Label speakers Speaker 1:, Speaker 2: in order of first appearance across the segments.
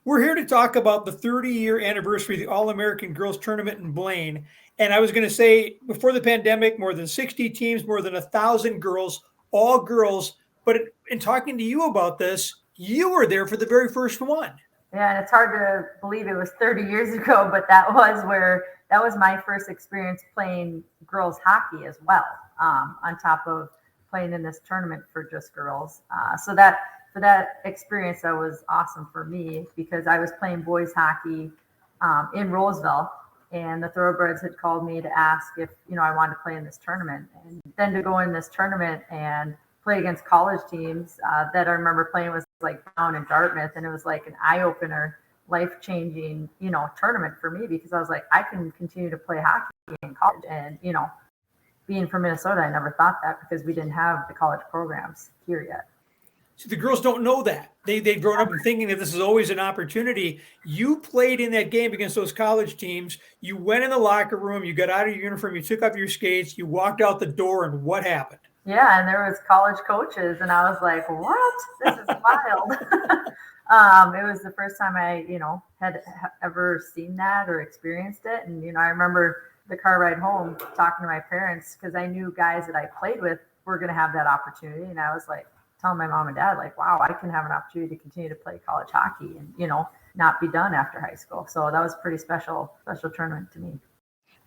Speaker 1: We're here to talk about the 30-year anniversary of the All-American Girls Tournament in Blaine. And I was going to say, before the pandemic, more than 60 teams, more than 1,000 girls, all girls. But in talking to you about this, you were there for the very first one.
Speaker 2: Yeah, and it's hard to believe it was 30 years ago, but that was my first experience playing girls hockey as well, on top of playing in this tournament for just girls. So for that experience, that was awesome for me because I was playing boys hockey in Roseville, and the Thoroughbreds had called me to ask if I wanted to play in this tournament, and then to go in this tournament and play against college teams that I remember playing was like Brown and Dartmouth, and it was like an eye-opener, life-changing tournament for me because I was like, I can continue to play hockey in college. And being from Minnesota, I never thought that because we didn't have the college programs here yet.
Speaker 1: So the girls don't know that. They've grown up thinking that this is always an opportunity. You played in that game against those college teams. You went in the locker room, you got out of your uniform, you took off your skates, you walked out the door, and what happened?
Speaker 2: Yeah, and there was college coaches, and I was like, "What? This is wild." It was the first time I, had ever seen that or experienced it. And I remember the car ride home talking to my parents because I knew guys that I played with were going to have that opportunity, and I was like telling my mom and dad, like, "Wow, I can have an opportunity to continue to play college hockey and not be done after high school." So that was a pretty special tournament to me.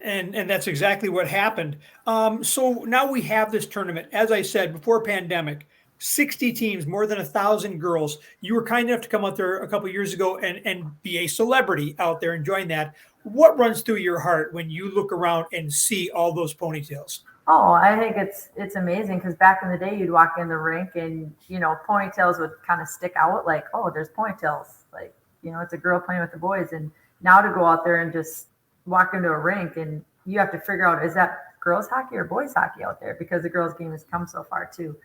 Speaker 1: And that's exactly what happened. So now we have this tournament. As I said, before pandemic, 60 teams, more than 1,000 girls. You were kind enough to come out there a couple of years ago and be a celebrity out there and join that. What runs through your heart when you look around and see all those ponytails?
Speaker 2: Oh, I think it's amazing because back in the day, you'd walk in the rink and, ponytails would kind of stick out like, oh, there's ponytails. Like, it's a girl playing with the boys. And now to go out there and just walk into a rink and you have to figure out, is that girls hockey or boys hockey out there? Because the girls game has come so far too.